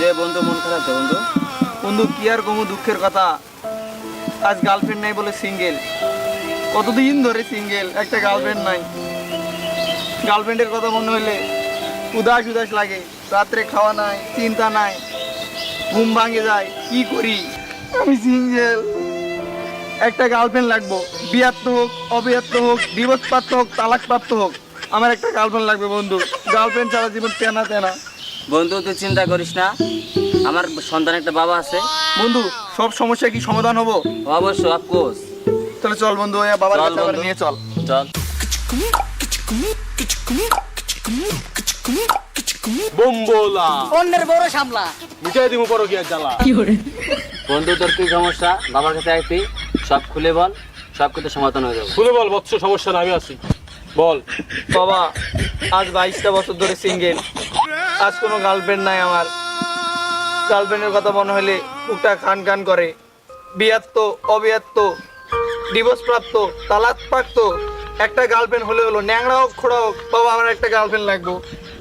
কিরে বন্ধু, মন খারাপ তো বন্ধু? বন্ধু কি আর কমু দুঃখের কথা, আজ গার্লফ্রেন্ড নাই বলে সিঙ্গেল। কতদিন ধরে সিঙ্গেল, একটা গার্লফ্রেন্ড নাই। গার্লফ্রেন্ডের কথা মনে হইলে উদাস উদাস লাগে। রাত্রে খাওয়া নাই, চিন্তা নাই, ঘুম ভাঙে যায়। কি করি, আমি সিঙ্গেল। একটা গার্লফ্রেন্ড লাগবো, বিয়াত্ত হোক, অবিয়াত্ত হোক, ডিভোর্স প্রাপ্ত হোক, তালাক প্রাপ্ত হোক, আমার একটা গার্লফ্রেন্ড লাগবে বন্ধু। গার্লফ্রেন্ড ছাড়া জীবন তেনা তেনা। বন্ধু তুই চিন্তা করিস না, আমার সন্তান একটা বাবা আছে। বন্ধু সব সমস্যা কি সমাধান হবো? অবশ্যই, অফকোর্স। তাহলে চল বন্ধু, বাবার কাছে আবার নিয়ে চল। চল। বোম্বোলা অন্যের বড় সামলা মিটাই দিমু পরো কি আর জ্বালা। বন্ধু তোর কি সমস্যা? বাবার কাছে আইতি, সব খুলে বল, সব কিছু সমাধান হয়ে যাবে। খুলে বল বৎস, সমস্যা না, আমি আছি, বল। বাবা আজ 22টা বছর ধরে সিঙ্গেল। আজ কোনো গার্লফ্রেন্ড নাই আমার। গার্লফ্রেন্ডের কথা মনে হলে বুকটা খান খান করে। বিয়াত্ত, অবিয়াত্ত, ডিভোর্স প্রাপ্ত, তালাক প্রাপ্ত, একটা গার্লফ্রেন্ড হলে হলো, ন্যাংরা হোক খোড়া হোক, বাবা আমার একটা গার্লফ্রেন্ড লাগবে।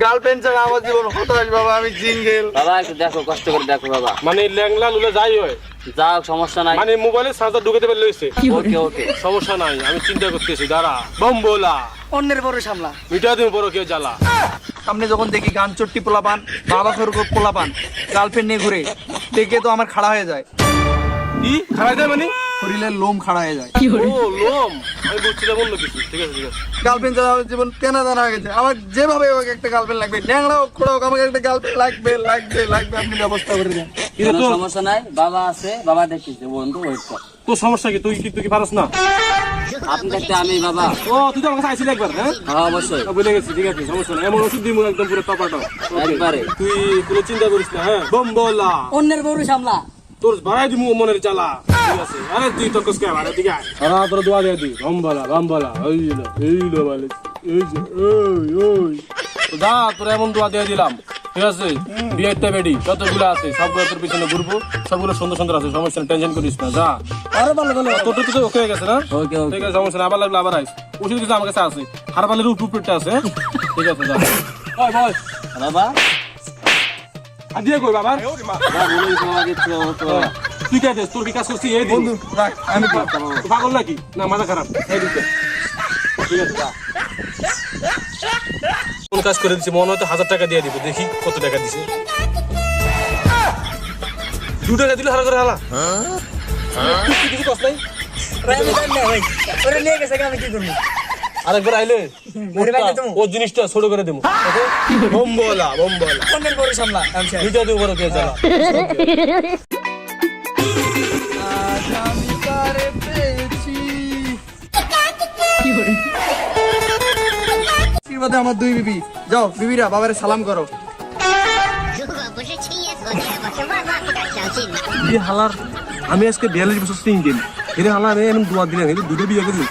গার্লফ্রেন্ড ছাড়া আমার জীবন হতাশ বাবা, আমি সিঙ্গেল। বাবা একটু দেখো, কষ্ট করে দেখো বাবা। মানে ল্যাংলা লুলে যাই হয়, যাও, সমস্যা নাই। মানে মোবাইলে চার্জার ঢুকাতে পারলে হইছে। ওকে ওকে, সমস্যা নাই, আমি চিন্তা করতেছি, দাঁড়া। বোম্বোলা অন্যের বড় সামলা মিটাই দিমু পরো কি আর জ্বালা। সামনে যখন দেখি গান চট্টি পোলা পান, বাবা খরক পোলা পান, গার্লফ্রেন্ড নিয়ে ঘুরে, দেখে তো আমার খাড়া হয়ে যায়। কি খারাই দেয় মানে? শরীরের লোম খাড়া হয়ে যায়। ও লোম, আমি বলছিলাম অন্য কিছু। ঠিক আছে ঠিক আছে। গার্লফ্রেন্ড ছাড়া আমার জীবন তেনা তেনা হয়ে গেছে। আমার যেভাবে হোক একটা গার্লফ্রেন্ড লাগবে, ন্যাংরা হোক খোড়া হোক, আমাকে একটা গার্লফ্রেন্ড লাগবে লাগবে লাগবে। আপনি ব্যবস্থা করে দেন। কোনো সমস্যা নাই, বাবা আছে, বাবা দেখতেছে। বন্ধু ওয়েট কর। তোর সমস্যা কি? তুই কি পারস না? আপনি দেখতে আমি বাবা। ও তুই তো আমার কাছে আইছিলি একবার, হ্যাঁ? হ্যাঁ অবশ্যই, বলে গেছি, ঠিক আছে, সমস্যা নাই। এমন ওষুধ দিমু একদম পুরো টপাটো। একবারে। তুই কোনো চিন্তা করিস না, হ্যাঁ? বোম্বোলা অন্যের বড় সামলা তোর ভাড়াই দিমু মনের জ্বালা। ঠিক আছে, আরে তুই তো কসকে আরে দিকে আয়। আরে তোর দোয়া দিয়ে দি। বোম্বোলা এইলো বলে, এই যে ওই তো দা, তোর এমন দোয়া দিয়ে দিলাম, ঠিক আছে? বিয়েতে বেডি যতগুলো আছে সবগুলো তোর পিছনে ঘুরবো, সবগুলো সুন্দর সুন্দর আছে, সমস্যা নেই, টেনশন করিস না, যা। আরে ভালো তোর তো ওকে হয়ে গেছে না? ওকে ওকে, ঠিক আছে, সমস্যা নেই, আবার লাগলে আবার আইস। ওষুধ কিছু আমার কাছে আছে, হারবালের উপরটা আছে, ঠিক আছে, যা। ওই বল বাবা। দিয়ে কই বাবা, বলি তোমাকে তো তুই কে দেশ? তোর বিকাশ করছি এই বন্ধু রাখ, আমি পাগল নাকি? না মাথা খারাপ, এই দিকে। ঠিক আছে, যা। কোন কাজ করে দিচ্ছে? মনে হয়তো 1000 টাকা দিয়ে দিব, দেখি কত টাকা দিছে। 2 টাকা দিলে হারা করে হালা। তুই কিছু কষ্ট নাই? ওরে নিয়ে গেছে, আমি কি করবো? আরেকবার আইলে ও জিনিসটা ছোট করে দেবো। বোম্বোলা অন্যের বড় সামলা দুইটা দিব বড় কে জ্বালা। আশীর্বাদে আমার 2 বিবি। যাও বিবিরা, বাবারে সালাম করো। 如果不是亲爷昨天，我是万万不敢相信的。এই হালার, আমি আজকে 42 বছর সিঙ্গেল। এর হালা আমি এমন দোয়া দিলাম, এই দুটো বিয়ে করলি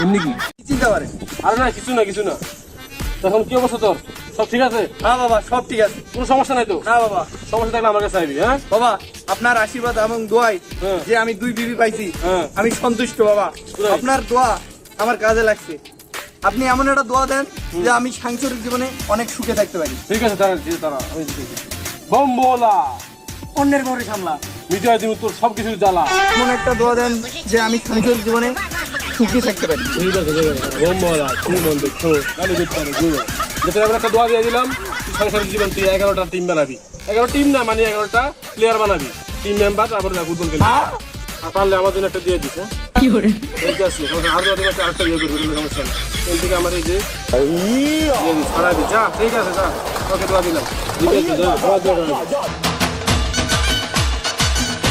এমনি কি চিন্তা করে? আরে না, কিছু না। তখন কি অবস্থা তোর? সব ঠিক আছে? হ্যাঁ বাবা, সব ঠিক আছে। কোনো সমস্যা নাই তো? না বাবা, সমস্যা থাকলে আমার কাছে আইবি, হ্যাঁ? বাবা আপনার আশীর্বাদ এবং দোয়াই হ্যাঁ। যে আমি 2 বিবি পাইছি, হ্যাঁ। আমি সন্তুষ্ট বাবা। পুরাই। আপনার দোয়া আমার কাজে লাগছে। আপনি এমন একটা দোয়া দেন যে আমি সাংসারিক জীবনে অনেক সুখে থাকতে পারি। ঠিক আছে, তারা আমি দিতেছি। বোম্বোলা অন্যের বড় সামলা মিটাই দিমু তোর সব কিছু জ্বালা। এমন একটা দোয়া দেন যে আমি সাংসারিক জীবনে সুখে থাকতে পারি। ঠিক আছে, বোম্বোলা তুই মন দেখো, আমি দেখতে পারি গুলো। যেটা আমরা একটা দোয়া দিয়ে দিলাম, তুই সংসারিক জীবন তুই 11টা টিম বানাবি। 11 টিম না, মানে 11টা প্লেয়ার বানাবি, টিম মেম্বার, তারপরে ফুটবল খেলবি। আর পারলে আমার জন্য একটা দিয়ে দিস, হ্যাঁ? ঠিক আছে, আর আরেকটা ইয়ে করবি, কোনো সমস্যা নেই। এর থেকে আমার এই যে দিয়ে দিস, ছাড়া দিস, যা। ঠিক আছে, যা, তোকে দোয়া দিলাম। ঠিক আছে, যা।